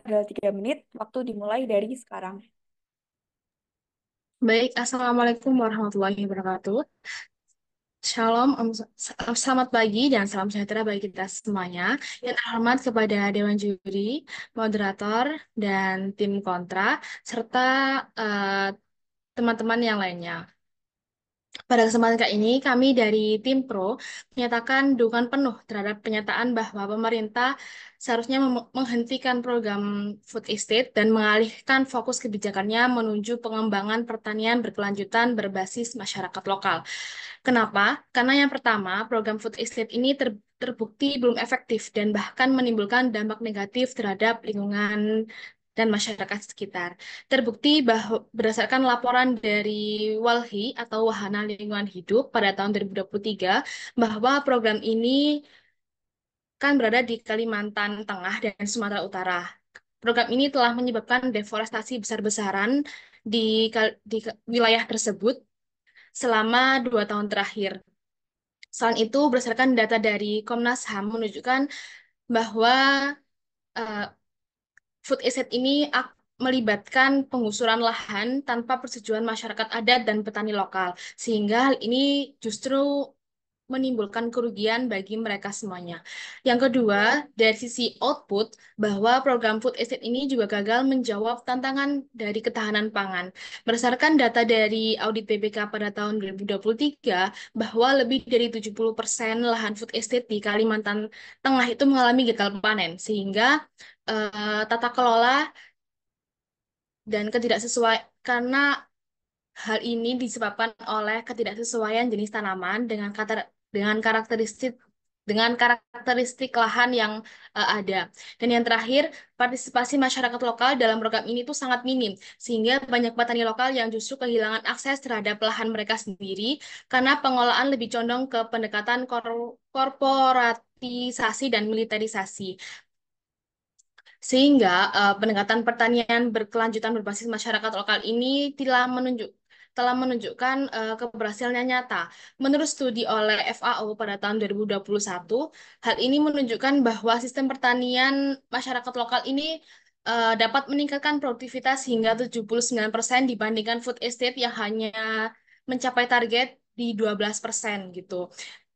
adalah 3 menit. Waktu dimulai dari sekarang. Baik, Assalamualaikum warahmatullahi wabarakatuh. Shalom, selamat pagi dan salam sejahtera bagi kita semuanya. Yang terhormat kepada Dewan Juri, moderator, dan tim kontra, serta eh, teman-teman yang lainnya. Pada kesempatan kali ini, kami dari tim Pro menyatakan dukungan penuh terhadap pernyataan bahwa pemerintah seharusnya menghentikan program food estate dan mengalihkan fokus kebijakannya menuju pengembangan pertanian berkelanjutan berbasis masyarakat lokal. Kenapa? Karena yang pertama, program food estate ini terbukti belum efektif dan bahkan menimbulkan dampak negatif terhadap lingkungan dan masyarakat sekitar. Terbukti bahwa berdasarkan laporan dari WALHI atau Wahana Lingkungan Hidup pada tahun 2023 bahwa program ini kan berada di Kalimantan Tengah dan Sumatera Utara. Program ini telah menyebabkan deforestasi besar-besaran di, di wilayah tersebut selama 2 tahun terakhir. Selain itu, berdasarkan data dari Komnas HAM menunjukkan bahwa eh, food estate ini melibatkan penggusuran lahan tanpa persetujuan masyarakat adat dan petani lokal, sehingga hal ini justru menimbulkan kerugian bagi mereka semuanya. Yang kedua, dari sisi output, bahwa program food estate ini juga gagal menjawab tantangan dari ketahanan pangan. Berdasarkan data dari audit BPK pada tahun 2023, bahwa lebih dari 70% lahan food estate di Kalimantan Tengah itu mengalami gagal panen, sehingga tata kelola dan ketidaksesuaian karena hal ini disebabkan oleh ketidaksesuaian jenis tanaman dengan karakteristik lahan yang ada. Dan yang terakhir, partisipasi masyarakat lokal dalam program ini tuh sangat minim, sehingga banyak petani lokal yang justru kehilangan akses terhadap lahan mereka sendiri karena pengelolaan lebih condong ke pendekatan korporatisasi dan militerisasi. Sehingga pendekatan pertanian berkelanjutan berbasis masyarakat lokal ini telah menunjukkan keberhasilannya nyata. Menurut studi oleh FAO pada tahun 2021, hal ini menunjukkan bahwa sistem pertanian masyarakat lokal ini dapat meningkatkan produktivitas hingga 79% dibandingkan food estate yang hanya mencapai target di 12% gitu.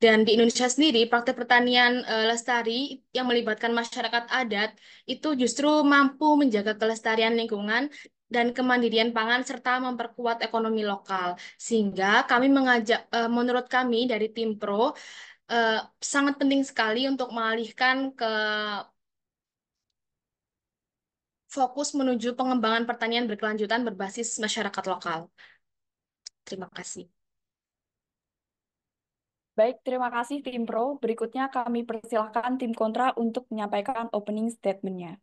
Dan di Indonesia sendiri, praktek pertanian lestari yang melibatkan masyarakat adat itu justru mampu menjaga kelestarian lingkungan dan kemandirian pangan serta memperkuat ekonomi lokal. Sehingga kami menurut kami dari tim Pro, eh, sangat penting sekali untuk mengalihkan ke fokus menuju pengembangan pertanian berkelanjutan berbasis masyarakat lokal. Terima kasih. Baik, terima kasih tim Pro. Berikutnya kami persilahkan tim kontra untuk menyampaikan opening statement-nya.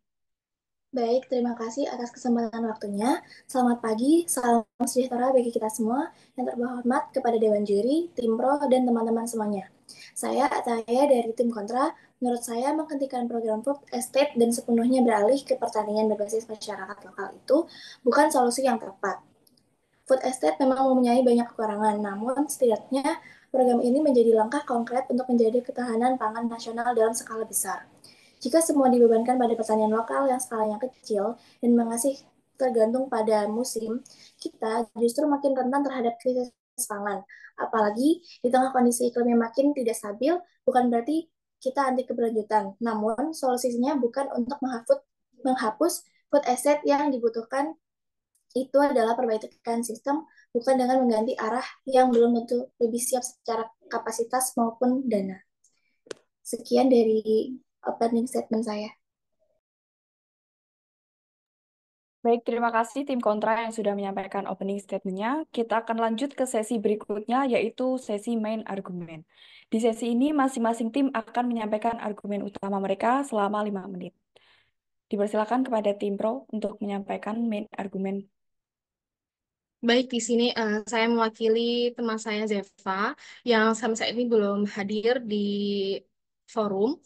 Baik, terima kasih atas kesempatan waktunya. Selamat pagi, salam sejahtera bagi kita semua. Yang terhormat kepada Dewan Juri, tim Pro, dan teman-teman semuanya. Saya Ataya dari tim Kontra. Menurut saya, menghentikan program food estate dan sepenuhnya beralih ke pertanian berbasis masyarakat lokal itu bukan solusi yang tepat. Food estate memang mempunyai banyak kekurangan, namun setidaknya program ini menjadi langkah konkret untuk menjadi ketahanan pangan nasional dalam skala besar. Jika semua dibebankan pada pertanian lokal yang skalanya kecil dan masih tergantung pada musim, kita justru makin rentan terhadap krisis pangan. Apalagi di tengah kondisi iklim yang makin tidak stabil, bukan berarti kita anti keberlanjutan. Namun, solusinya bukan untuk menghapus food asset yang dibutuhkan itu adalah perbaikan sistem, bukan dengan mengganti arah yang belum tentu lebih siap secara kapasitas maupun dana. Sekian dari opening statement saya. Baik, terima kasih tim kontra yang sudah menyampaikan opening statement-nya. Kita akan lanjut ke sesi berikutnya, yaitu sesi main argumen. Di sesi ini, masing-masing tim akan menyampaikan argumen utama mereka selama 5 menit. Dipersilakan kepada tim Pro untuk menyampaikan main argumen. Baik, di sini saya mewakili teman saya Zeva yang sampai saat ini belum hadir di forum.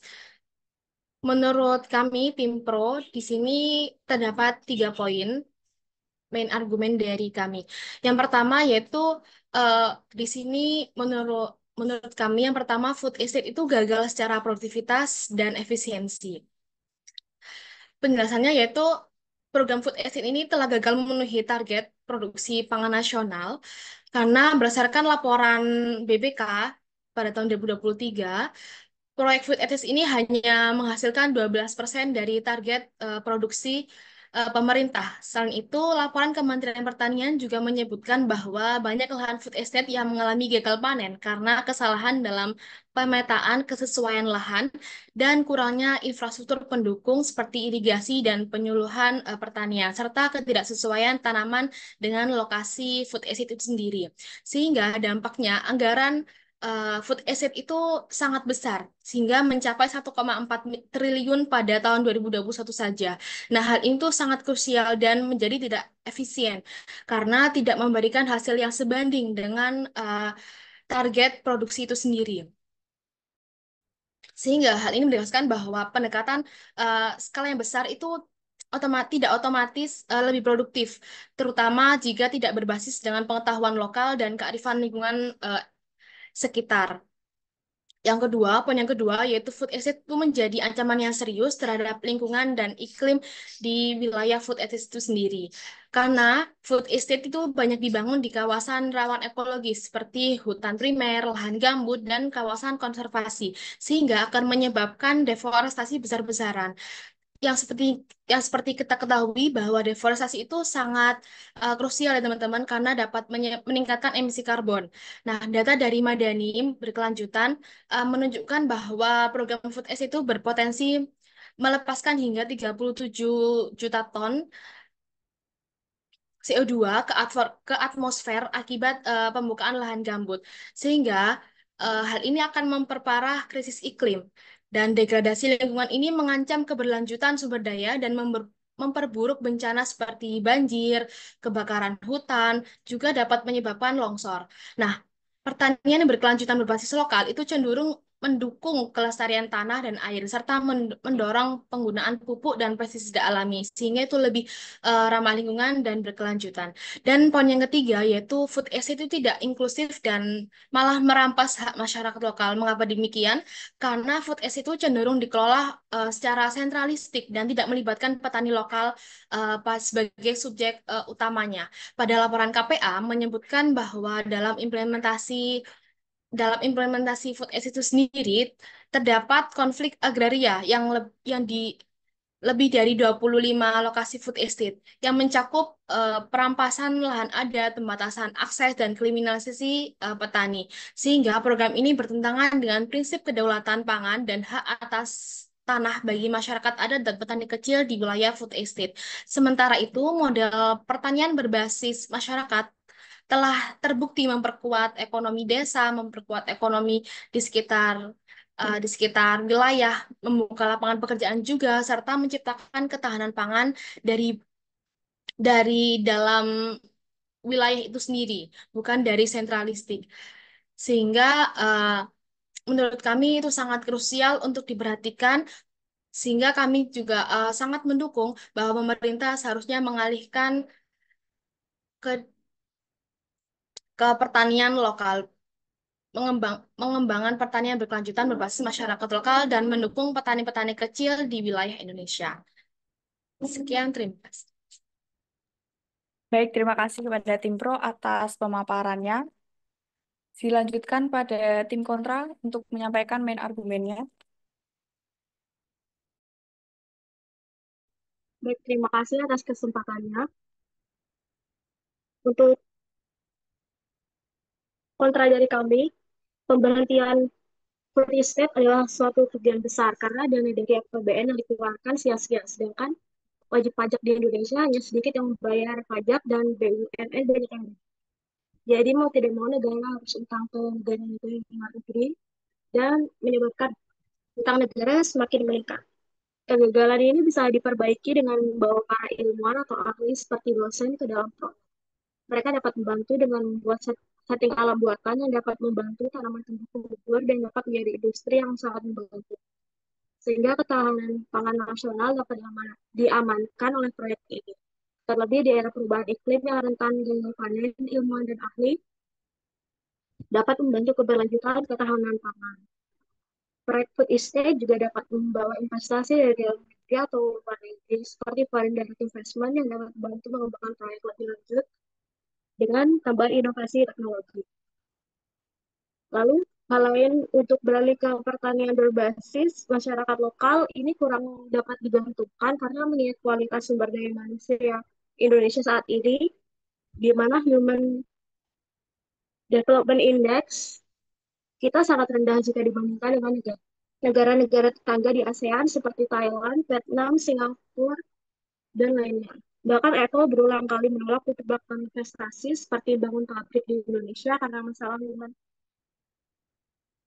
Menurut kami, tim Pro, di sini terdapat 3 poin main argumen dari kami. Yang pertama yaitu eh, di sini menurut menurut kami yang pertama food estate itu gagal secara produktivitas dan efisiensi. penjelasannya yaitu program Food Estate ini telah gagal memenuhi target produksi pangan nasional karena berdasarkan laporan BPK pada tahun 2023, proyek Food Estate ini hanya menghasilkan 12% dari target produksi pemerintah. Selain itu, laporan Kementerian Pertanian juga menyebutkan bahwa banyak lahan food estate yang mengalami gagal panen karena kesalahan dalam pemetaan kesesuaian lahan dan kurangnya infrastruktur pendukung seperti irigasi dan penyuluhan pertanian, serta ketidaksesuaian tanaman dengan lokasi food estate itu sendiri. Sehingga dampaknya anggaran food estate itu sangat besar, sehingga mencapai 1,4 triliun pada tahun 2021 saja. Nah, hal itu sangat krusial dan menjadi tidak efisien karena tidak memberikan hasil yang sebanding dengan target produksi itu sendiri. Sehingga hal ini menegaskan bahwa pendekatan skala yang besar itu tidak otomatis lebih produktif, terutama jika tidak berbasis dengan pengetahuan lokal dan kearifan lingkungan sekitar. Yang kedua, poin yang kedua yaitu food estate itu menjadi ancaman yang serius terhadap lingkungan dan iklim di wilayah food estate itu sendiri. Karena food estate itu banyak dibangun di kawasan rawan ekologis seperti hutan primer, lahan gambut, dan kawasan konservasi, sehingga akan menyebabkan deforestasi besar-besaran yang seperti kita ketahui bahwa deforestasi itu sangat krusial ya teman-teman karena dapat meningkatkan emisi karbon. Nah, data dari Madani berkelanjutan menunjukkan bahwa program Food S itu berpotensi melepaskan hingga 37 juta ton CO2 ke atmosfer akibat pembukaan lahan gambut. Sehingga hal ini akan memperparah krisis iklim. Dan degradasi lingkungan ini mengancam keberlanjutan sumber daya dan memperburuk bencana seperti banjir, kebakaran hutan, juga dapat menyebabkan longsor. Nah, pertanian yang berkelanjutan berbasis lokal itu cenderung mendukung kelestarian tanah dan air, serta mendorong penggunaan pupuk dan pestisida alami, sehingga itu lebih ramah lingkungan dan berkelanjutan. Dan poin yang ketiga, yaitu food estate itu tidak inklusif dan malah merampas hak masyarakat lokal. Mengapa demikian? Karena food estate itu cenderung dikelola secara sentralistik dan tidak melibatkan petani lokal sebagai subjek utamanya. Pada laporan KPA menyebutkan bahwa dalam implementasi food estate itu sendiri terdapat konflik agraria yang di lebih dari 25 lokasi food estate yang mencakup perampasan lahan adat, pembatasan akses, dan kriminalisasi petani. Sehingga program ini bertentangan dengan prinsip kedaulatan pangan dan hak atas tanah bagi masyarakat adat dan petani kecil di wilayah food estate. Sementara itu, model pertanian berbasis masyarakat telah terbukti memperkuat ekonomi desa, memperkuat ekonomi di sekitar wilayah, membuka lapangan pekerjaan juga, serta menciptakan ketahanan pangan dari dalam wilayah itu sendiri, bukan dari sentralistik. Sehingga menurut kami itu sangat krusial untuk diperhatikan, sehingga kami juga sangat mendukung bahwa pemerintah seharusnya mengalihkan ke pertanian lokal, mengembangkan pertanian berkelanjutan berbasis masyarakat lokal dan mendukung petani-petani kecil di wilayah Indonesia. Sekian, terima kasih. Baik, terima kasih kepada tim pro atas pemaparannya. Dilanjutkan pada tim kontra untuk menyampaikan main argumennya. Baik, terima kasih atas kesempatannya. Untuk kontra dari kami, pemberhentian food estate adalah suatu kerugian besar karena dana dari APBN yang dikeluarkan sia-sia, sedangkan wajib pajak di Indonesia hanya sedikit yang membayar pajak dan BUMN banyak yang. Jadi mau tidak mau negara harus utang ke negara-negara yang luar negeri dan menyebabkan utang negara semakin meningkat. Kegagalan ini bisa diperbaiki dengan membawa para ilmuwan atau ahli seperti dosen ke dalam program. Mereka dapat membantu dengan membuat setting alam buatan yang dapat membantu tanaman tumbuh subur dan dapat menjadi industri yang sangat membantu. Sehingga ketahanan pangan nasional dapat diamankan oleh proyek ini. Terlebih di era perubahan iklim yang rentan gagal panen, ilmuwan dan ahli dapat membantu keberlanjutan ketahanan pangan. Proyek food estate juga dapat membawa investasi dari negeri atau luar negeri, seperti foreign direct investment yang dapat membantu mengembangkan proyek lebih lanjut dengan tambahan inovasi teknologi. Lalu, hal lain untuk beralih ke pertanian berbasis masyarakat lokal ini kurang dapat digantungkan karena mengingat kualitas sumber daya manusia Indonesia saat ini, di mana Human Development Index kita sangat rendah jika dibandingkan dengan negara-negara tetangga di ASEAN seperti Thailand, Vietnam, Singapura, dan lainnya. Bahkan Apple berulang kali menolak untuk melakukan investasi seperti bangun pabrik di Indonesia karena masalah Human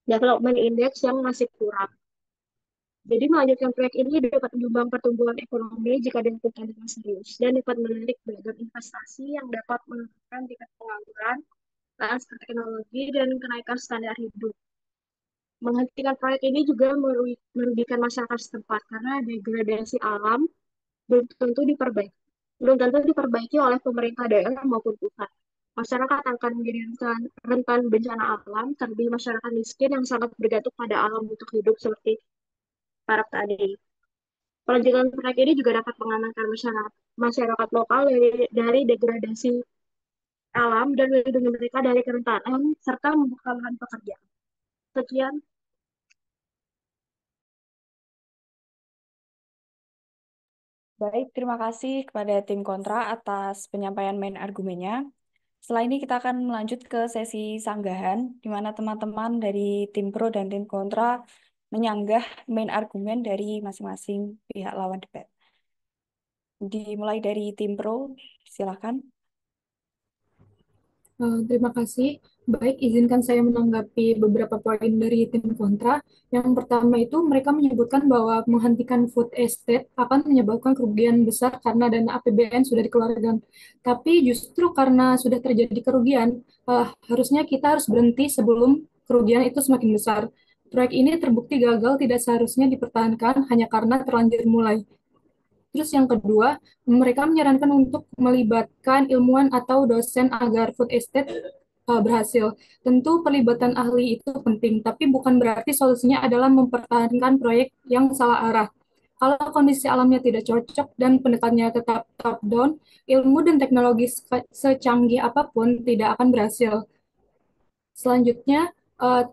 Development Index yang masih kurang. Jadi melanjutkan proyek ini dapat menyumbang pertumbuhan ekonomi jika dilakukan dengan serius dan dapat menarik beragam investasi yang dapat menurunkan tingkat pengangguran, transfer teknologi, dan kenaikan standar hidup. Menghentikan proyek ini juga merugikan masyarakat setempat karena degradasi alam belum tentu diperbaiki oleh pemerintah daerah maupun pusat. Masyarakat akan menjadi rentan bencana alam, terlebih masyarakat miskin yang sangat bergantung pada alam untuk hidup seperti para tadi. Pelanjutan proyek ini juga dapat mengamankan masyarakat lokal dari degradasi alam dan melindungi mereka dari kerentanan serta membuka lahan pekerjaan. Sekian. Baik, terima kasih kepada tim kontra atas penyampaian main argumennya. Setelah ini kita akan melanjut ke sesi sanggahan, di mana teman-teman dari tim pro dan tim kontra menyanggah main argumen dari masing-masing pihak lawan debat. Dimulai dari tim pro, silakan. Terima kasih. Baik, izinkan saya menanggapi beberapa poin dari tim kontra. Yang pertama itu mereka menyebutkan bahwa menghentikan food estate akan menyebabkan kerugian besar karena dana APBN sudah dikeluarkan. Tapi justru karena sudah terjadi kerugian, harusnya kita harus berhenti sebelum kerugian itu semakin besar. Proyek ini terbukti gagal tidak seharusnya dipertahankan hanya karena terlanjur mulai. Terus yang kedua, mereka menyarankan untuk melibatkan ilmuwan atau dosen agar food estate berhasil. Tentu pelibatan ahli itu penting, tapi bukan berarti solusinya adalah mempertahankan proyek yang salah arah. Kalau kondisi alamnya tidak cocok dan pendekatannya tetap top down, ilmu dan teknologi secanggih apapun tidak akan berhasil. Selanjutnya,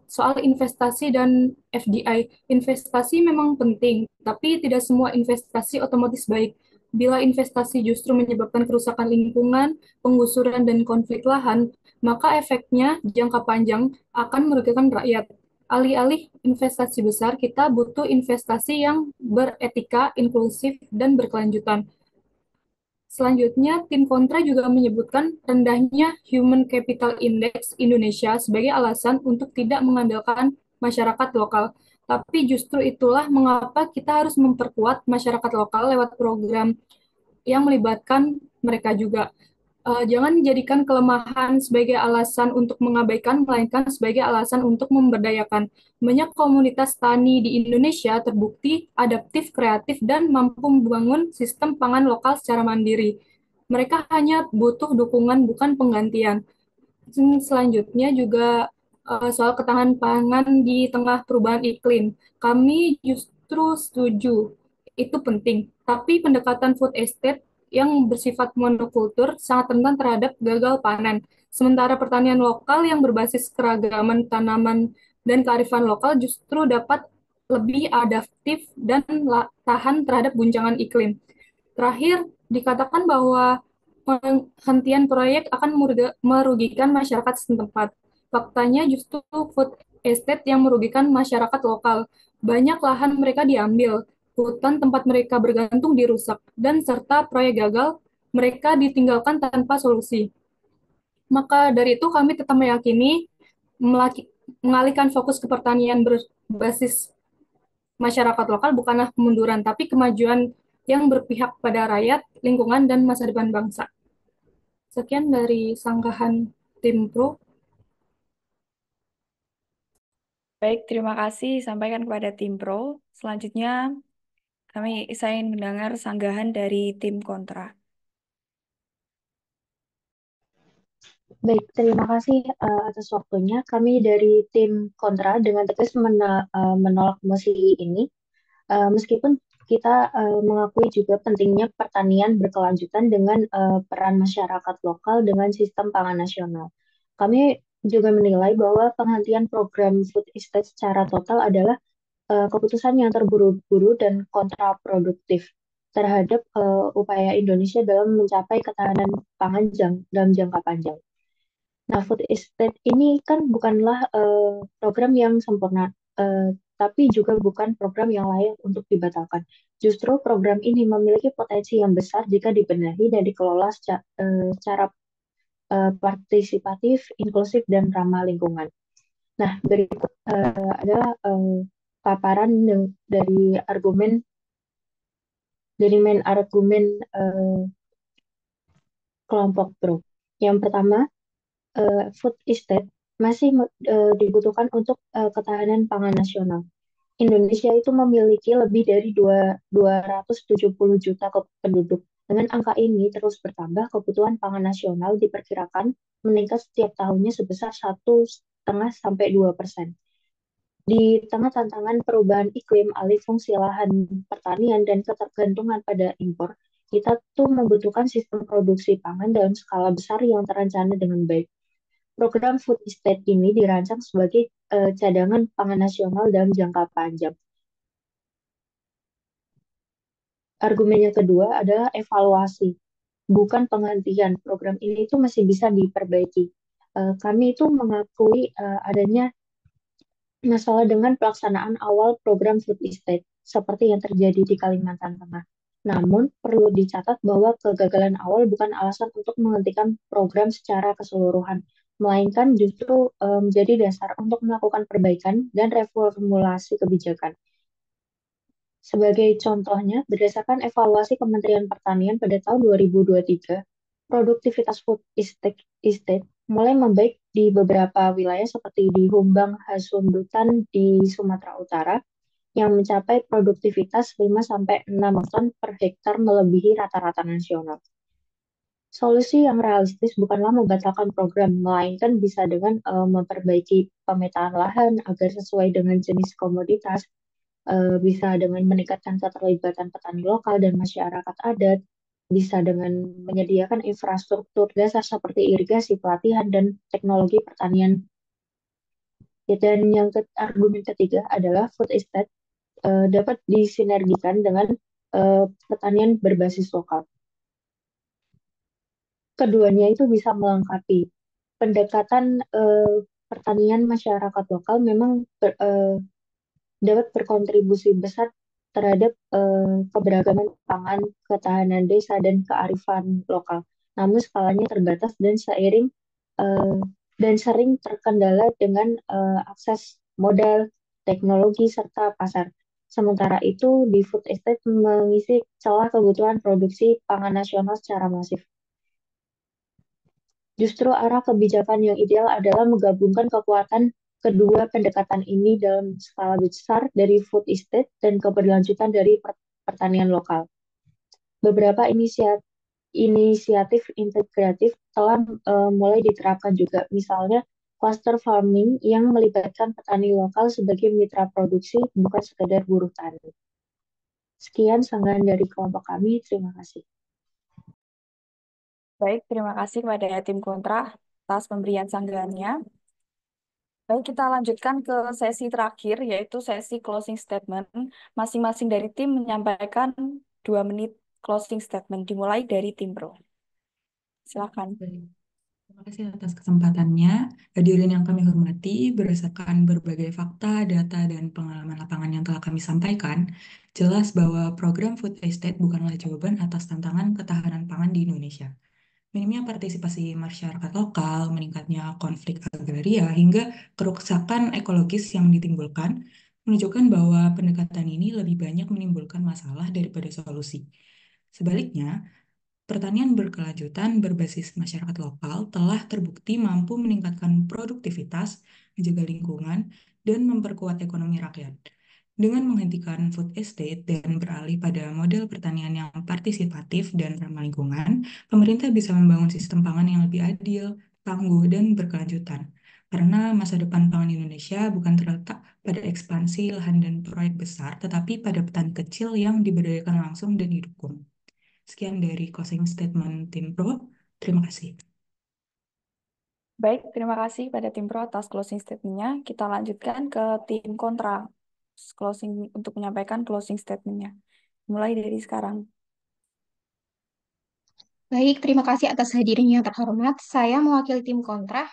soal investasi dan FDI. Investasi memang penting, tapi tidak semua investasi otomatis baik. Bila investasi justru menyebabkan kerusakan lingkungan, penggusuran, dan konflik lahan, maka efeknya jangka panjang akan merugikan rakyat. Alih-alih investasi besar, kita butuh investasi yang beretika, inklusif, dan berkelanjutan. Selanjutnya, tim kontra juga menyebutkan rendahnya Human Capital Index Indonesia sebagai alasan untuk tidak mengandalkan masyarakat lokal. Tapi justru itulah mengapa kita harus memperkuat masyarakat lokal lewat program yang melibatkan mereka juga. Jangan jadikan kelemahan sebagai alasan untuk mengabaikan, melainkan sebagai alasan untuk memberdayakan. Banyak komunitas tani di Indonesia terbukti adaptif, kreatif, dan mampu membangun sistem pangan lokal secara mandiri. Mereka hanya butuh dukungan, bukan penggantian. Selanjutnya juga soal ketahanan pangan di tengah perubahan iklim. Kami justru setuju, itu penting. Tapi pendekatan food estate yang bersifat monokultur sangat rentan terhadap gagal panen. Sementara pertanian lokal yang berbasis keragaman tanaman dan kearifan lokal justru dapat lebih adaptif dan tahan terhadap guncangan iklim. Terakhir, dikatakan bahwa penghentian proyek akan merugikan masyarakat setempat. Faktanya justru food estate yang merugikan masyarakat lokal. Banyak lahan mereka diambil, hutan tempat mereka bergantung dirusak, dan serta proyek gagal, mereka ditinggalkan tanpa solusi. Maka dari itu kami tetap meyakini mengalihkan fokus ke pertanian berbasis masyarakat lokal bukanlah kemunduran, tapi kemajuan yang berpihak pada rakyat, lingkungan, dan masa depan bangsa. Sekian dari sanggahan tim Pro. Baik, terima kasih sampaikan kepada tim pro. Selanjutnya, saya ingin mendengar sanggahan dari tim kontra. Baik, terima kasih atas waktunya. Kami dari tim kontra dengan tegas menolak mosi ini. Meskipun kita mengakui juga pentingnya pertanian berkelanjutan dengan peran masyarakat lokal dengan sistem pangan nasional. Kami juga menilai bahwa penghentian program food estate secara total adalah keputusan yang terburu-buru dan kontraproduktif terhadap upaya Indonesia dalam mencapai ketahanan pangan dalam jangka panjang. Nah, food estate ini kan bukanlah program yang sempurna, tapi juga bukan program yang layak untuk dibatalkan. Justru program ini memiliki potensi yang besar jika dibenahi dan dikelola secara partisipatif, inklusif, dan ramah lingkungan. Nah, berikut adalah paparan dari main argumen kelompok pro. Yang pertama, food estate masih dibutuhkan untuk ketahanan pangan nasional. Indonesia itu memiliki lebih dari 270 juta penduduk. Dengan angka ini terus bertambah, kebutuhan pangan nasional diperkirakan meningkat setiap tahunnya sebesar 1,5 sampai 2%. Di tengah tantangan perubahan iklim, alih fungsi lahan pertanian, dan ketergantungan pada impor, kita tuh membutuhkan sistem produksi pangan dalam skala besar yang terencana dengan baik. Program food estate ini dirancang sebagai cadangan pangan nasional dalam jangka panjang. Argumen yang kedua adalah evaluasi, bukan penghentian. Program ini itu masih bisa diperbaiki. Kami itu mengakui adanya masalah dengan pelaksanaan awal program food estate, seperti yang terjadi di Kalimantan Tengah. Namun, perlu dicatat bahwa kegagalan awal bukan alasan untuk menghentikan program secara keseluruhan, melainkan justru menjadi dasar untuk melakukan perbaikan dan reformulasi kebijakan. Sebagai contohnya, berdasarkan evaluasi Kementerian Pertanian pada tahun 2023, produktivitas food estate mulai membaik di beberapa wilayah seperti di Humbang Hasundutan di Sumatera Utara yang mencapai produktivitas 5-6 ton per hektar melebihi rata-rata nasional. Solusi yang realistis bukanlah membatalkan program, melainkan bisa dengan memperbaiki pemetaan lahan agar sesuai dengan jenis komoditas, bisa dengan meningkatkan keterlibatan petani lokal dan masyarakat adat, bisa dengan menyediakan infrastruktur dasar seperti irigasi, pelatihan, dan teknologi pertanian. Dan yang argumen ketiga adalah food estate dapat disinergikan dengan pertanian berbasis lokal. Keduanya itu bisa melengkapi. Pendekatan pertanian masyarakat lokal memang dapat berkontribusi besar terhadap keberagaman pangan, ketahanan desa, dan kearifan lokal. Namun skalanya terbatas dan sering terkendala dengan akses modal, teknologi, serta pasar. Sementara itu, di food estate mengisi celah kebutuhan produksi pangan nasional secara masif. Justru arah kebijakan yang ideal adalah menggabungkan kekuatan kedua pendekatan ini dalam skala besar dari food estate dan keberlanjutan dari pertanian lokal. Beberapa inisiatif integratif telah mulai diterapkan juga, misalnya cluster farming yang melibatkan petani lokal sebagai mitra produksi, bukan sekedar buruh tani. Sekian sanggahan dari kelompok kami, terima kasih. Baik, terima kasih kepada tim kontra atas pemberian sanggahannya. Baik, kita lanjutkan ke sesi terakhir, yaitu sesi closing statement. Masing-masing dari tim menyampaikan 2 menit closing statement, dimulai dari tim pro. Silakan. Baik. Terima kasih atas kesempatannya. Hadirin yang kami hormati, berdasarkan berbagai fakta, data, dan pengalaman lapangan yang telah kami sampaikan, jelas bahwa program food estate bukanlah jawaban atas tantangan ketahanan pangan di Indonesia. Minimnya partisipasi masyarakat lokal, meningkatnya konflik agraria, hingga kerusakan ekologis yang ditimbulkan, menunjukkan bahwa pendekatan ini lebih banyak menimbulkan masalah daripada solusi. Sebaliknya, pertanian berkelanjutan berbasis masyarakat lokal telah terbukti mampu meningkatkan produktivitas, menjaga lingkungan, dan memperkuat ekonomi rakyat. Dengan menghentikan food estate dan beralih pada model pertanian yang partisipatif dan ramah lingkungan, pemerintah bisa membangun sistem pangan yang lebih adil, tangguh, dan berkelanjutan. Karena masa depan pangan Indonesia bukan terletak pada ekspansi lahan dan proyek besar, tetapi pada petani kecil yang diberdayakan langsung dan didukung. Sekian dari closing statement tim Pro. Terima kasih. Baik, terima kasih pada tim Pro atas closing statement-nya. Kita lanjutkan ke tim kontra. Closing untuk menyampaikan closing statement-nya. Mulai dari sekarang. Baik, terima kasih atas hadirnya yang terhormat. Saya mewakili tim kontra.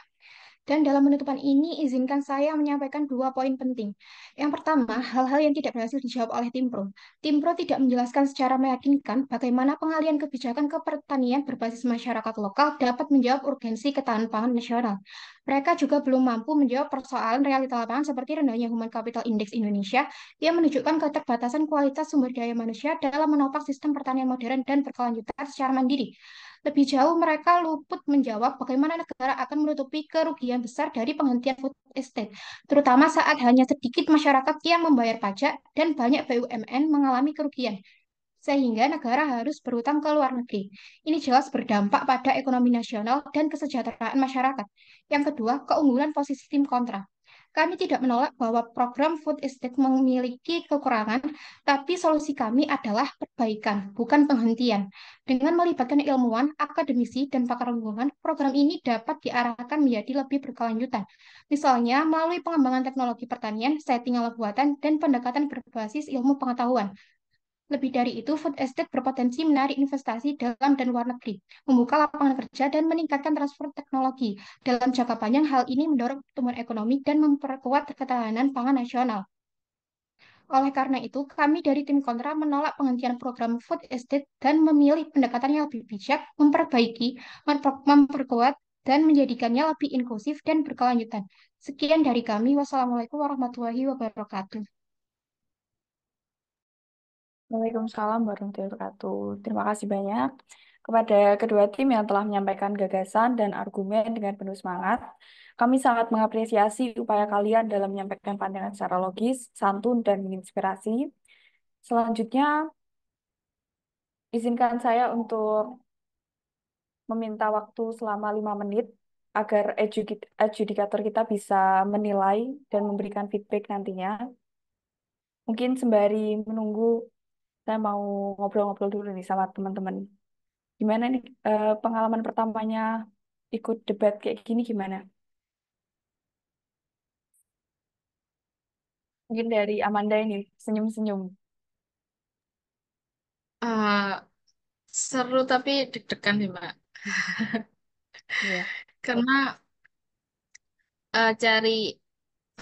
Dan dalam penutupan ini, izinkan saya menyampaikan dua poin penting. Yang pertama, hal-hal yang tidak berhasil dijawab oleh tim Pro. Tim Pro tidak menjelaskan secara meyakinkan bagaimana pengalian kebijakan ke pertanian berbasis masyarakat lokal dapat menjawab urgensi ketahanan pangan nasional. Mereka juga belum mampu menjawab persoalan realita lapangan seperti rendahnya Human Capital Index Indonesia yang menunjukkan keterbatasan kualitas sumber daya manusia dalam menopang sistem pertanian modern dan berkelanjutan secara mandiri. Lebih jauh, mereka luput menjawab bagaimana negara akan menutupi kerugian besar dari penghentian food estate, terutama saat hanya sedikit masyarakat yang membayar pajak dan banyak BUMN mengalami kerugian, sehingga negara harus berutang ke luar negeri. Ini jelas berdampak pada ekonomi nasional dan kesejahteraan masyarakat. Yang kedua, keunggulan posisi tim kontra. Kami tidak menolak bahwa program food estate memiliki kekurangan, tapi solusi kami adalah perbaikan, bukan penghentian. Dengan melibatkan ilmuwan, akademisi, dan pakar lingkungan, program ini dapat diarahkan menjadi lebih berkelanjutan. Misalnya, melalui pengembangan teknologi pertanian, setting alat buatan, dan pendekatan berbasis ilmu pengetahuan. Lebih dari itu, food estate berpotensi menarik investasi dalam dan luar negeri, membuka lapangan kerja, dan meningkatkan transfer teknologi. Dalam jangka panjang, hal ini mendorong pertumbuhan ekonomi dan memperkuat ketahanan pangan nasional. Oleh karena itu, kami dari tim kontra menolak penghentian program food estate dan memilih pendekatan yang lebih bijak, memperbaiki, memperkuat, dan menjadikannya lebih inklusif dan berkelanjutan. Sekian dari kami. Wassalamualaikum warahmatullahi wabarakatuh. Waalaikumsalam warahmatullahi wabarakatuh. Terima kasih banyak kepada kedua tim yang telah menyampaikan gagasan dan argumen dengan penuh semangat. Kami sangat mengapresiasi upaya kalian dalam menyampaikan pandangan secara logis, santun, dan menginspirasi. Selanjutnya, izinkan saya untuk meminta waktu selama 5 menit agar adjudikator kita bisa menilai dan memberikan feedback nantinya. Mungkin sembari menunggu, saya mau ngobrol-ngobrol dulu nih sama teman-teman. Gimana nih pengalaman pertamanya ikut debat kayak gini gimana? Mungkin dari Amanda ini senyum-senyum. Eh, seru tapi deg-degan sih, Mbak. Iya. Karena cari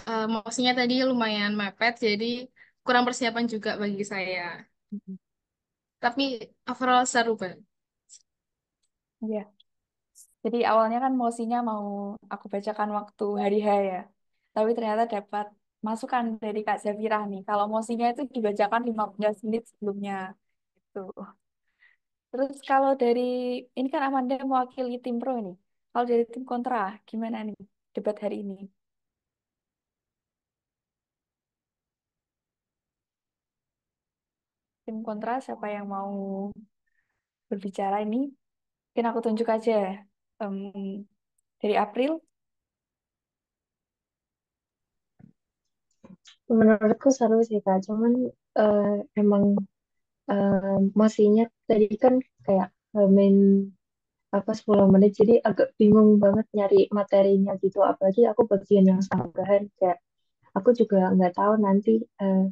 mouse-nya tadi lumayan mepet, jadi kurang persiapan juga bagi saya. Tapi overall seru banget. Iya. Jadi awalnya kan mosinya mau aku bacakan waktu hari H ya. Tapi ternyata dapat masukan dari Kak Zafira nih. Kalau mosinya itu dibacakan 15 menit sebelumnya. Gitu. Terus kalau dari ini kan Amanda mewakili tim pro ini. Kalau dari tim kontra, gimana nih debat hari ini? Tim kontra siapa yang mau berbicara ini? Mungkin aku tunjuk aja ya. Em, dari April. Menurutku seru sih Kak, cuman eh, emang masihnya tadi kan kayak main apa 10 menit jadi agak bingung banget nyari materinya gitu, apalagi aku bagian yang sanggahan kayak aku juga nggak tahu nanti eh,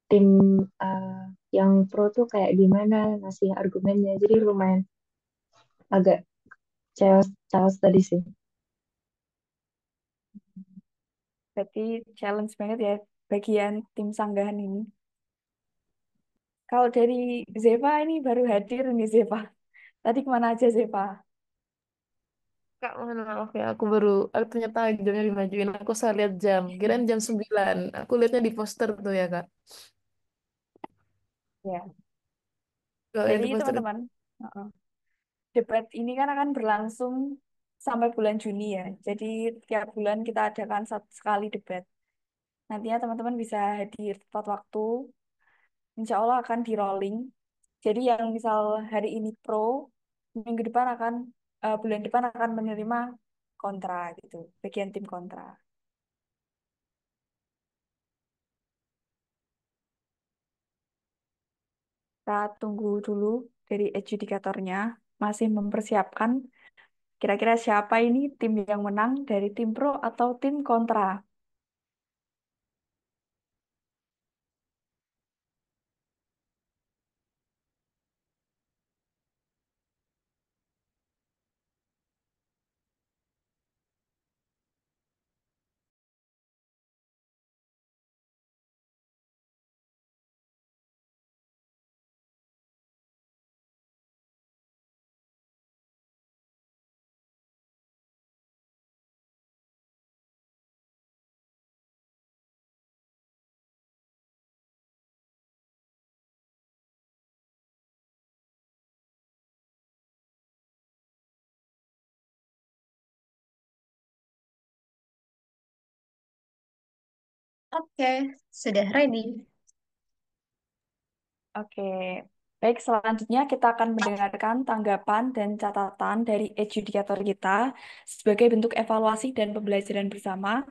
tim eh, yang pro tuh kayak gimana ngasih argumennya, jadi lumayan agak chaos chaos tadi sih. Berarti challenge banget ya bagian tim sanggahan ini. Kalau dari Zeva ini baru hadir nih Zeva. Tadi kemana aja Zeva? Kak, mohon maaf ya, aku ternyata jamnya dimajuin. Aku salah lihat jam. Kirain jam 9. Aku lihatnya di poster tuh ya, Kak. Ya. Kalau yang Jadi di poster itu. teman-teman, uh-uh, debat ini kan akan berlangsung sampai bulan Juni ya. Jadi tiap bulan kita adakan satu sekali debat. Nantinya teman-teman bisa hadir tepat waktu. Insya Allah akan di rolling. Jadi yang misal hari ini pro, minggu depan akan bulan depan akan menerima kontra gitu, bagian tim kontra. Kita tunggu dulu dari adjudikatornya. Masih mempersiapkan kira-kira siapa ini tim yang menang dari tim pro atau tim kontra. Oke, sudah ready. Oke, baik selanjutnya kita akan mendengarkan tanggapan dan catatan dari adjudikator kita sebagai bentuk evaluasi dan pembelajaran bersama.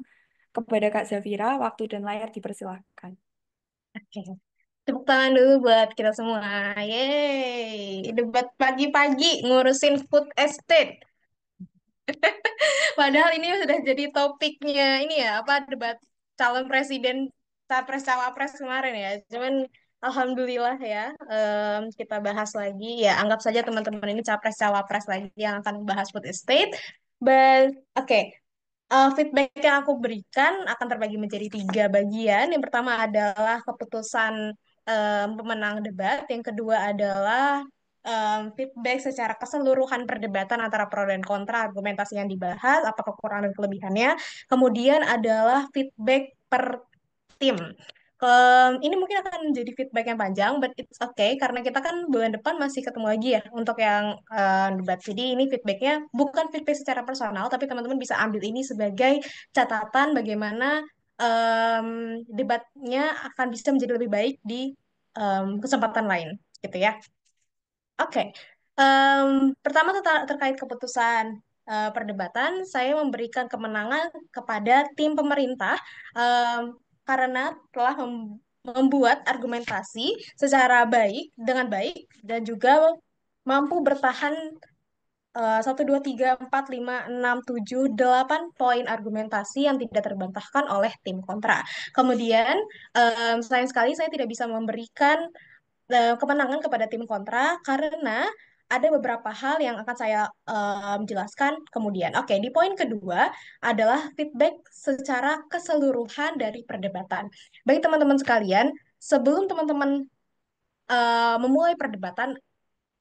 Kepada Kak Zafira, waktu dan layar dipersilahkan. Oke. Tepuk tangan dulu buat kita semua. Yeay. Debat pagi-pagi ngurusin food estate. Padahal ini sudah jadi topiknya ini ya, apa debat calon presiden, capres cawapres kemarin ya. Cuman alhamdulillah ya, kita bahas lagi. Ya anggap saja teman-teman ini capres cawapres lagi yang akan membahas food estate. But oke, feedback yang aku berikan akan terbagi menjadi tiga bagian. Yang pertama adalah keputusan pemenang debat. Yang kedua adalah feedback secara keseluruhan perdebatan antara pro dan kontra argumentasi yang dibahas, apa kekurangan dan kelebihannya. Kemudian adalah feedback per tim. Ini mungkin akan menjadi feedback yang panjang, but it's okay karena kita kan bulan depan masih ketemu lagi ya untuk yang debat. Jadi ini feedbacknya bukan feedback secara personal, tapi teman-teman bisa ambil ini sebagai catatan bagaimana debatnya akan bisa menjadi lebih baik di kesempatan lain, gitu ya. Oke, pertama terkait keputusan perdebatan, saya memberikan kemenangan kepada tim pemerintah karena telah membuat argumentasi secara baik, dengan baik, dan juga mampu bertahan 1, 2, 3, 4, 5, 6, 7, 8 poin argumentasi yang tidak terbantahkan oleh tim kontra. Kemudian, sayang sekali saya tidak bisa memberikan kemenangan kepada tim kontra karena ada beberapa hal yang akan saya jelaskan kemudian. Oke, di poin kedua adalah feedback secara keseluruhan dari perdebatan. Baik teman-teman sekalian, sebelum teman-teman memulai perdebatan,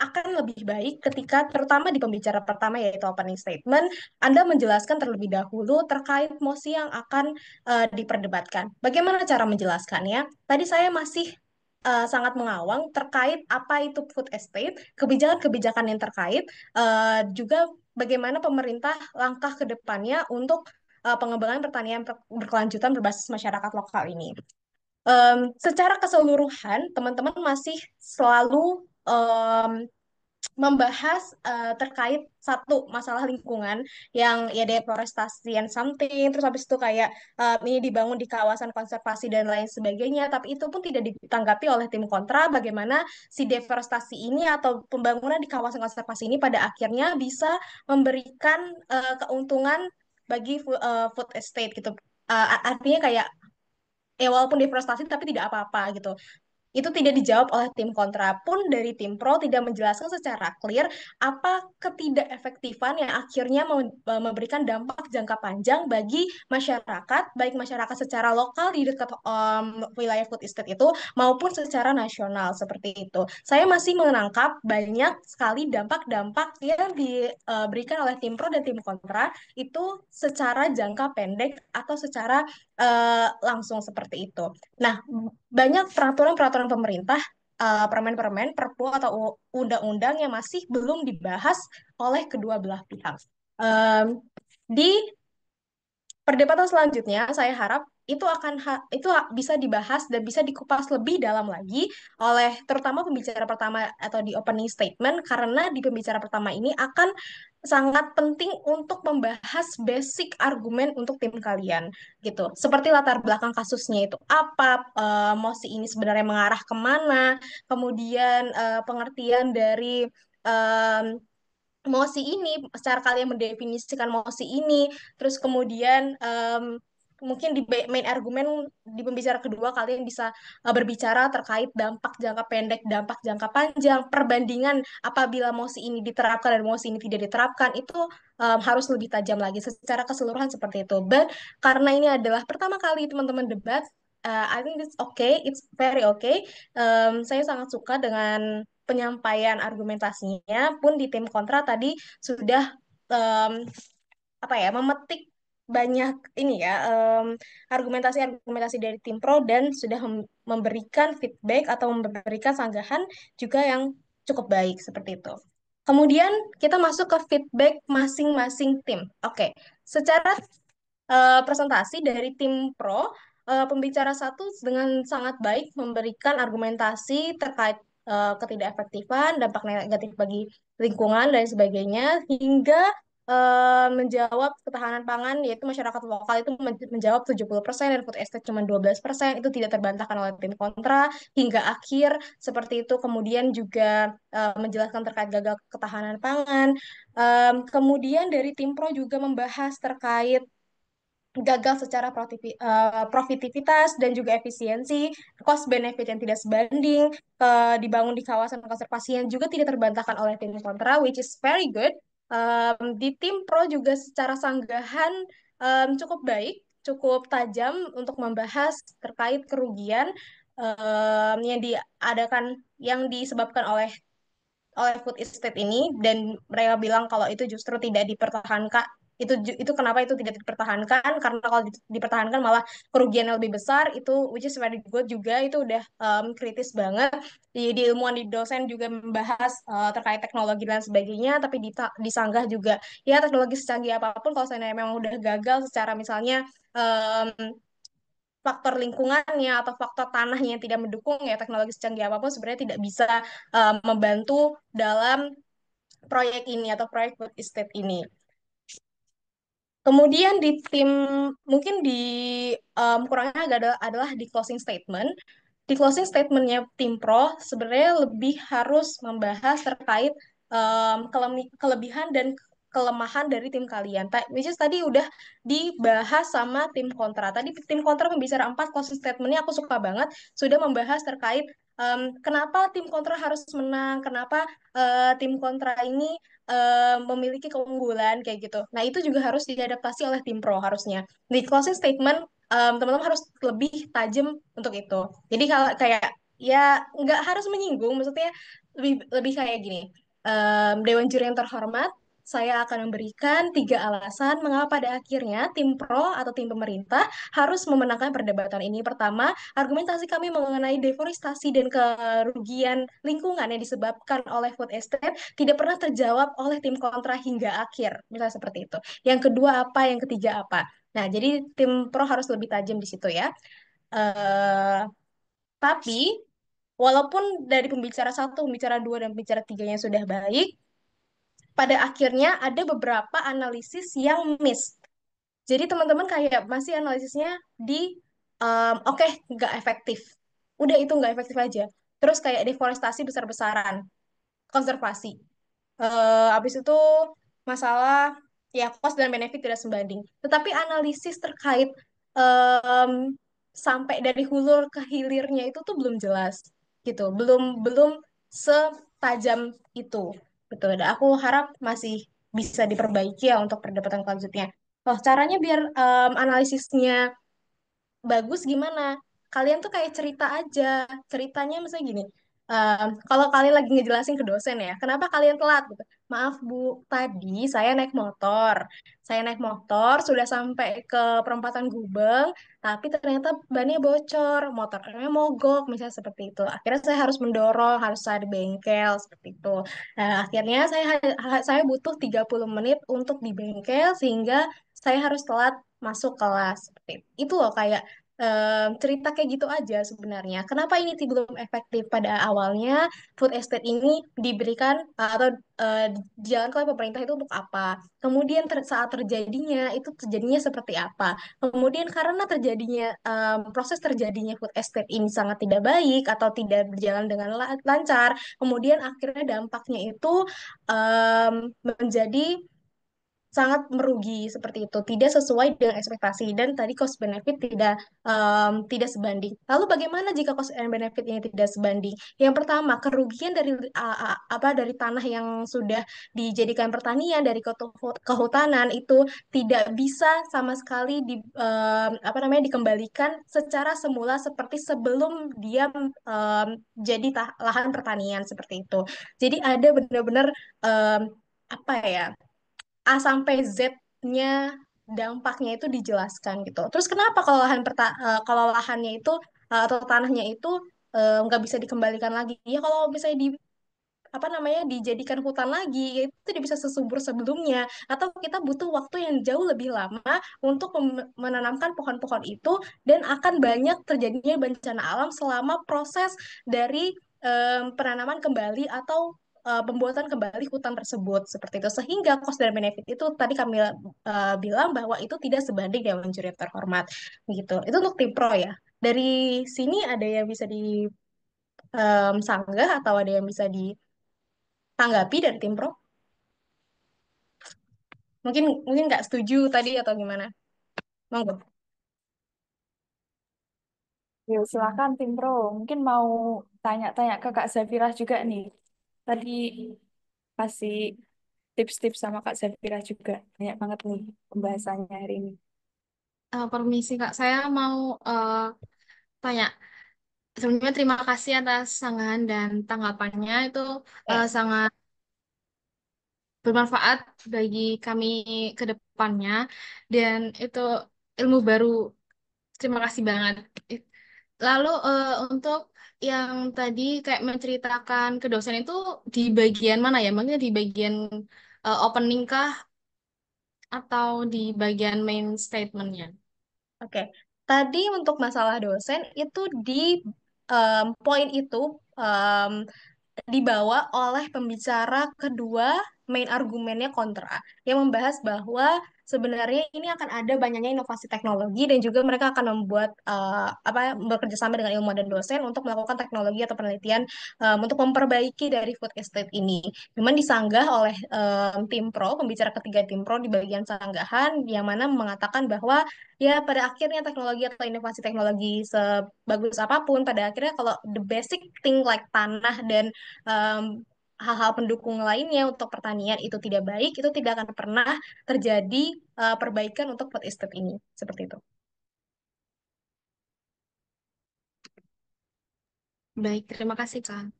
akan lebih baik ketika terutama di pembicara pertama yaitu opening statement, Anda menjelaskan terlebih dahulu terkait mosi yang akan diperdebatkan. Bagaimana cara menjelaskannya? Tadi saya masih sangat mengawang terkait apa itu food estate, kebijakan-kebijakan yang terkait, juga bagaimana pemerintah langkah ke depannya untuk pengembangan pertanian berkelanjutan berbasis masyarakat lokal ini. Secara keseluruhan, teman-teman masih selalu membahas terkait satu masalah lingkungan yang ya deforestasi and something, terus habis itu kayak ini dibangun di kawasan konservasi dan lain sebagainya, tapi itu pun tidak ditanggapi oleh tim kontra bagaimana si deforestasi ini atau pembangunan di kawasan konservasi ini pada akhirnya bisa memberikan keuntungan bagi food estate gitu. Artinya kayak ya walaupun deforestasi tapi tidak apa-apa gitu. Itu tidak dijawab oleh tim kontra pun dari tim pro tidak menjelaskan secara clear apa ketidakefektifan yang akhirnya memberikan dampak jangka panjang bagi masyarakat, baik masyarakat secara lokal di dekat wilayah food estate itu maupun secara nasional seperti itu. Saya masih menangkap banyak sekali dampak-dampak yang diberikan oleh tim pro dan tim kontra itu secara jangka pendek atau secara langsung seperti itu. Nah, banyak peraturan-peraturan pemerintah, permen-permen, perpu atau undang-undang yang masih belum dibahas oleh kedua belah pihak. Di perdebatan selanjutnya, saya harap itu bisa dibahas dan bisa dikupas lebih dalam lagi oleh terutama pembicara pertama atau di opening statement, karena di pembicara pertama ini akan sangat penting untuk membahas basic argumen untuk tim kalian gitu. Seperti latar belakang kasusnya itu apa, mosi ini sebenarnya mengarah kemana, kemudian pengertian dari mosi ini, secara kalian mendefinisikan mosi ini, terus kemudian mungkin di main argumen di pembicara kedua kalian bisa berbicara terkait dampak jangka pendek, dampak jangka panjang, perbandingan apabila mosi ini diterapkan dan mosi ini tidak diterapkan, itu harus lebih tajam lagi secara keseluruhan seperti itu. But karena ini adalah pertama kali teman-teman debat, I think it's okay, it's very okay. Saya sangat suka dengan penyampaian argumentasinya, pun di tim kontra tadi sudah em, apa ya, memetik banyak ini ya, argumentasi-argumentasi dari tim pro dan sudah memberikan feedback atau memberikan sanggahan juga yang cukup baik seperti itu. Kemudian kita masuk ke feedback masing-masing tim. Oke, secara presentasi dari tim pro, pembicara satu dengan sangat baik memberikan argumentasi terkait ketidakefektifan, dampak negatif bagi lingkungan dan sebagainya, hingga menjawab ketahanan pangan, yaitu masyarakat lokal itu menjawab 70% dan food estate cuma 12%, itu tidak terbantahkan oleh tim kontra hingga akhir seperti itu. Kemudian juga menjelaskan terkait gagal ketahanan pangan. Kemudian dari tim pro juga membahas terkait gagal secara profitivitas dan juga efisiensi, cost benefit yang tidak sebanding, dibangun di kawasan konservasi yang juga tidak terbantahkan oleh tim kontra, which is very good. Di tim pro juga secara sanggahan cukup baik, cukup tajam untuk membahas terkait kerugian yang diadakan, yang disebabkan oleh food estate ini, dan mereka bilang kalau itu justru tidak dipertahankan. Itu kenapa itu tidak dipertahankan, karena kalau dipertahankan malah kerugiannya lebih besar, itu which is very good juga. Itu udah kritis banget di ilmuwan, di dosen juga membahas terkait teknologi dan sebagainya, tapi disanggah juga ya teknologi secanggih apapun kalau saya memang udah gagal secara misalnya faktor lingkungannya atau faktor tanahnya yang tidak mendukung, ya teknologi secanggih apapun sebenarnya tidak bisa membantu dalam proyek ini atau proyek food estate ini. Kemudian di tim, mungkin di kurangnya agak adalah di closing statement. Di closing statementnya tim pro sebenarnya lebih harus membahas terkait kelebihan dan kelemahan dari tim kalian. Which is tadi udah dibahas sama tim kontra. Tadi tim kontra pembicara 4 closing statementnya aku suka banget. Sudah membahas terkait kenapa tim kontra harus menang, kenapa tim kontra ini memiliki keunggulan kayak gitu. Nah, itu juga harus diadaptasi oleh tim pro harusnya. Di closing statement, teman-teman harus lebih tajam untuk itu. Jadi kalau kayak ya nggak harus menyinggung, maksudnya lebih lebih kayak gini. Dewan juri yang terhormat, saya akan memberikan 3 alasan mengapa pada akhirnya tim pro atau tim pemerintah harus memenangkan perdebatan ini. Pertama, argumentasi kami mengenai deforestasi dan kerugian lingkungan yang disebabkan oleh food estate tidak pernah terjawab oleh tim kontra hingga akhir, misalnya seperti itu. Yang kedua apa, yang ketiga apa. Nah, jadi tim pro harus lebih tajam di situ ya. Eh, tapi walaupun dari pembicara satu, pembicara dua, dan pembicara tiganya sudah baik, pada akhirnya ada beberapa analisis yang miss. Jadi teman-teman kayak masih analisisnya di oke, nggak efektif. Udah itu nggak efektif aja. Terus kayak deforestasi besar-besaran, konservasi. Habis itu masalah ya cost dan benefit tidak sebanding. Tetapi analisis terkait em, sampai dari hulu ke hilirnya itu tuh belum jelas gitu. Belum belum setajam itu. Betul. Dan aku harap masih bisa diperbaiki ya untuk perdebatan selanjutnya. Oh, caranya biar analisisnya bagus gimana? Kalian tuh kayak cerita aja. Ceritanya misalnya gini. Kalau kalian lagi ngejelasin ke dosen ya, kenapa kalian telat gitu? Maaf Bu, tadi saya naik motor. Saya naik motor sudah sampai ke perempatan Gubeng, tapi ternyata bannya bocor, motornya mogok, misalnya seperti itu. Akhirnya saya harus mendorong, harus saya di bengkel seperti itu. Nah, akhirnya saya butuh 30 menit untuk di bengkel sehingga saya harus telat masuk kelas. Seperti itu loh, kayak cerita kayak gitu aja sebenarnya. Kenapa ini belum efektif pada awalnya? Food estate ini diberikan atau dijalankan oleh pemerintah itu untuk apa? Kemudian saat terjadinya itu terjadinya seperti apa? Kemudian karena terjadinya proses terjadinya food estate ini sangat tidak baik atau tidak berjalan dengan lancar, kemudian akhirnya dampaknya itu menjadi sangat merugi seperti itu, tidak sesuai dengan ekspektasi dan tadi cost benefit tidak sebanding. Lalu bagaimana jika cost and benefit ini tidak sebanding? Yang pertama, kerugian dari dari tanah yang sudah dijadikan pertanian dari kehutanan itu tidak bisa sama sekali dikembalikan secara semula seperti sebelum dia jadi lahan pertanian seperti itu. Jadi ada benar-benar apa ya? A sampai Z-nya dampaknya itu dijelaskan gitu. Terus kenapa kalau kalau lahannya itu atau tanahnya itu nggak bisa dikembalikan lagi? Ya kalau misalnya dijadikan hutan lagi, ya itu tidak bisa sesubur sebelumnya. Atau kita butuh waktu yang jauh lebih lama untuk menanamkan pohon-pohon itu dan akan banyak terjadinya bencana alam selama proses dari penanaman kembali atau pembuatan kembali hutan tersebut seperti itu sehingga cost dan benefit itu tadi kami bilang bahwa itu tidak sebanding dengan juri terhormat gitu. Itu untuk tim pro ya. Dari sini ada yang bisa sanggah atau ada yang bisa ditanggapi dari tim pro? Mungkin mungkin nggak setuju tadi atau gimana? Monggo. Yuk, silakan tim pro. Mungkin mau tanya-tanya ke Kak Zafira juga nih. Tadi kasih tips-tips sama Kak Zafira juga. Banyak banget nih pembahasannya hari ini. Permisi Kak, saya mau tanya. Sebelumnya terima kasih atas sanggahan dan tanggapannya itu Ya. sangat bermanfaat bagi kami ke depannya dan itu ilmu baru. Terima kasih banget. Lalu untuk yang tadi kayak menceritakan ke dosen itu di bagian mana ya? Maksudnya di bagian opening kah atau di bagian main statementnya? Oke. Tadi untuk masalah dosen itu di poin itu dibawa oleh pembicara kedua main argumennya kontra yang membahas bahwa sebenarnya ini akan ada banyaknya inovasi teknologi dan juga mereka akan membuat bekerja sama dengan ilmuwan dan dosen untuk melakukan teknologi atau penelitian untuk memperbaiki dari food estate ini. Memang disanggah oleh tim pro, pembicara ketiga tim pro di bagian sanggahan yang mana mengatakan bahwa ya pada akhirnya teknologi atau inovasi teknologi sebagus apapun pada akhirnya kalau the basic thing like tanah dan em, hal-hal pendukung lainnya untuk pertanian itu tidak baik, itu tidak akan pernah terjadi perbaikan untuk food estate ini. Seperti itu. Baik, terima kasih Kak.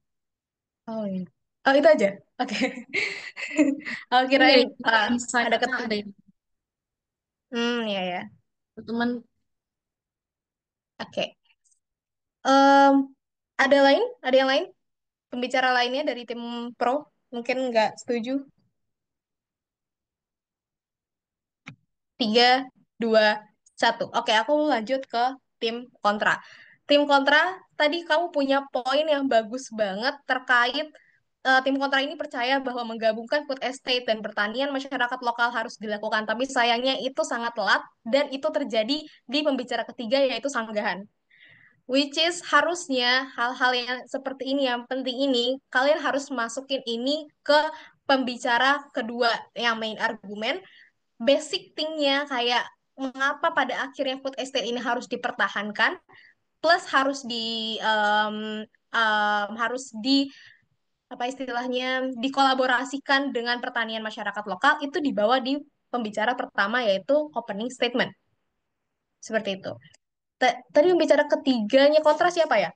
Oh, iya. Oh, itu aja. Oke. Aku Dari kirain insight ada Kakak ada ketiga. yang Ya ya. teman. Oke. Em, ada lain? Ada yang lain? Pembicara lainnya dari tim pro? Mungkin nggak setuju. Tiga, dua, satu. Oke, aku lanjut ke tim kontra. Tim kontra, tadi kamu punya poin yang bagus banget terkait tim kontra ini percaya bahwa menggabungkan food estate dan pertanian masyarakat lokal harus dilakukan. Tapi sayangnya itu sangat telat dan itu terjadi di pembicara ketiga yaitu sanggahan. Which is harusnya hal-hal yang seperti ini yang penting ini kalian harus masukin ini ke pembicara kedua yang main argumen basic thing-nya kayak mengapa pada akhirnya food estate ini harus dipertahankan plus harus di apa istilahnya dikolaborasikan dengan pertanian masyarakat lokal itu dibawa di pembicara pertama yaitu opening statement seperti itu. Tadi pembicara ketiganya kontra siapa ya?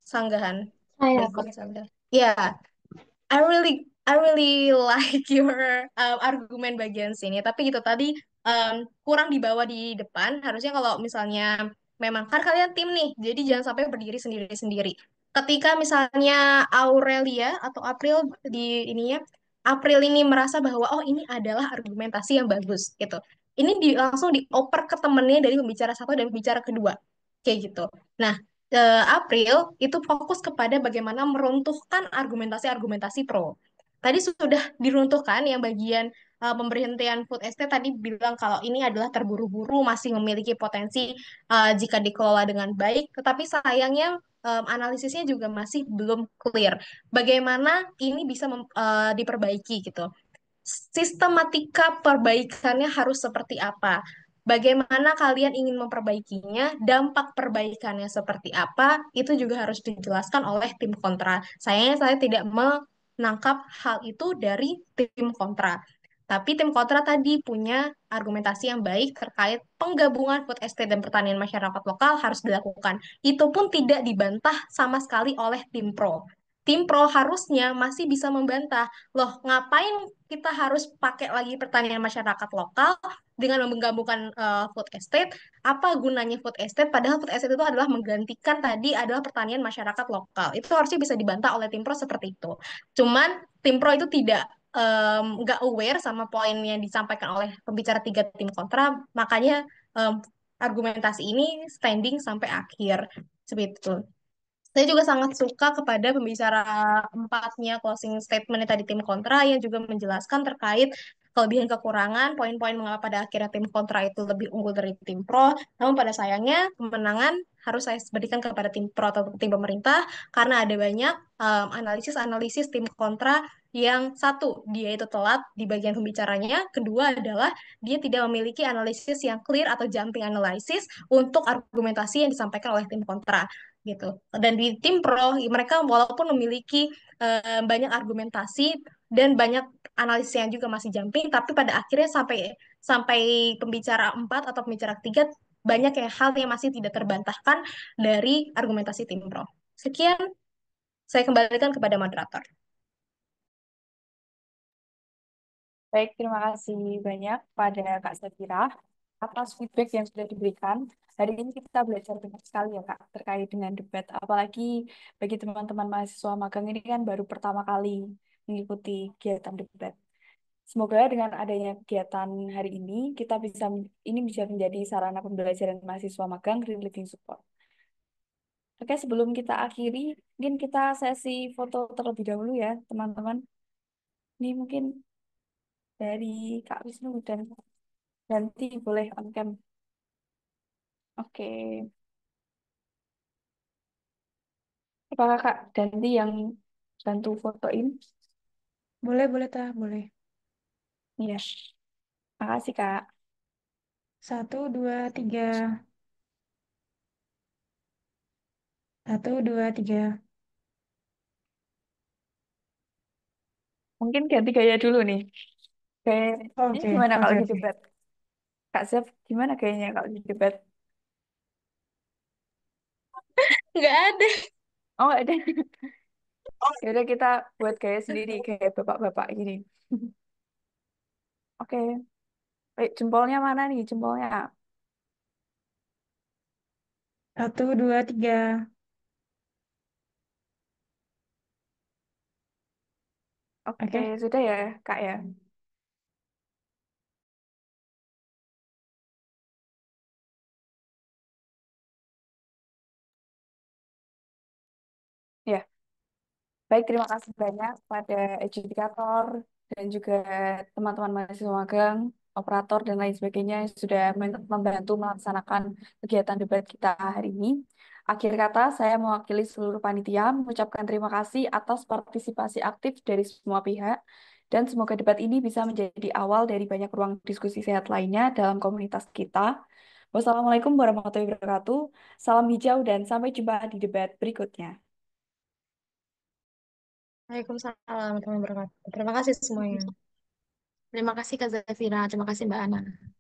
Sanggahan. Saya, Baik, Kak. Sanggahan. Ya, I really like your argumen bagian sini. Tapi gitu tadi kurang dibawa di depan. Harusnya kalau misalnya memang kan kalian tim nih, jadi jangan sampai berdiri sendiri-sendiri. Ketika misalnya Aurelia atau April di ininya, April ini merasa bahwa oh ini adalah argumentasi yang bagus gitu. ini langsung dioper ke temennya dari pembicara satu dan pembicara kedua, kayak gitu. Nah, April itu fokus kepada bagaimana meruntuhkan argumentasi-argumentasi pro. Tadi sudah diruntuhkan yang bagian pemberhentian food estate tadi bilang kalau ini adalah terburu-buru, masih memiliki potensi jika dikelola dengan baik, tetapi sayangnya analisisnya juga masih belum clear. Bagaimana ini bisa diperbaiki gitu. Sistematika perbaikannya harus seperti apa? Bagaimana kalian ingin memperbaikinya? Dampak perbaikannya seperti apa? Itu juga harus dijelaskan oleh tim kontra. Sayangnya saya tidak menangkap hal itu dari tim kontra. Tapi tim kontra tadi punya argumentasi yang baik terkait penggabungan food estate dan pertanian masyarakat lokal harus dilakukan. Itu pun tidak dibantah sama sekali oleh tim pro. Tim pro harusnya masih bisa membantah, loh ngapain kita harus pakai lagi pertanian masyarakat lokal dengan menggabungkan food estate? Apa gunanya food estate? Padahal food estate itu adalah menggantikan tadi adalah pertanian masyarakat lokal. Itu harusnya bisa dibantah oleh tim pro seperti itu. Cuman tim pro itu tidak nggak aware sama poin yang disampaikan oleh pembicara tiga tim kontra, makanya argumentasi ini standing sampai akhir seperti itu. Saya juga sangat suka kepada pembicara empatnya closing statement tadi tim kontra yang juga menjelaskan terkait kelebihan kekurangan, poin-poin mengapa pada akhirnya tim kontra itu lebih unggul dari tim pro. Namun pada sayangnya kemenangan harus saya berikan kepada tim pro atau tim pemerintah karena ada banyak analisis-analisis tim kontra yang satu, dia itu telat di bagian pembicaranya, kedua adalah dia tidak memiliki analisis yang clear atau jumping analysis untuk argumentasi yang disampaikan oleh tim kontra gitu. Dan di tim pro mereka walaupun memiliki banyak argumentasi dan banyak analisis yang juga masih jumping, tapi pada akhirnya sampai sampai pembicara empat atau pembicara ketiga banyak yang hal yang masih tidak terbantahkan dari argumentasi tim pro. Sekian, saya kembalikan kepada moderator. Baik, terima kasih banyak pada Kak Safira atas feedback yang sudah diberikan. Hari ini kita belajar banyak sekali ya Kak, terkait dengan debat. Apalagi bagi teman-teman mahasiswa magang ini kan baru pertama kali mengikuti kegiatan debat. Semoga dengan adanya kegiatan hari ini, ini bisa menjadi sarana pembelajaran mahasiswa magang Green Living Support. Oke, sebelum kita akhiri, mungkin kita sesi foto terlebih dahulu ya, teman-teman. Ini mungkin dari Kak Wisnu dan Ganti boleh on cam. Oke. Apakah Kak Ganti yang bantu fotoin? Boleh, boleh, boleh. Iya. Makasih Kak. 1, 2, 3. 1, 2, 3. Mungkin ganti gaya dulu nih. Gaya ini Oke, gimana oke, kalau di oke. debat? Kak Zef, gimana gayanya kalau di debat? Nggak ada. Oh, ada. Ya udah kita buat gaya sendiri kayak bapak-bapak gini. Oke. Baik, jempolnya mana nih? Jempolnya. 1, 2, 3. Oke, Oke. sudah ya, Kak ya. Ya. Baik, terima kasih banyak pada edukasiator dan juga teman-teman mahasiswa magang, operator, dan lain sebagainya yang sudah membantu melaksanakan kegiatan debat kita hari ini. Akhir kata, saya mewakili seluruh panitia mengucapkan terima kasih atas partisipasi aktif dari semua pihak, dan semoga debat ini bisa menjadi awal dari banyak ruang diskusi sehat lainnya dalam komunitas kita. Wassalamualaikum warahmatullahi wabarakatuh. Salam hijau dan sampai jumpa di debat berikutnya. Waalaikumsalam warahmatullahi wabarakatuh. Terima kasih semuanya. Terima kasih Kak Zafira, terima kasih Mbak Ana.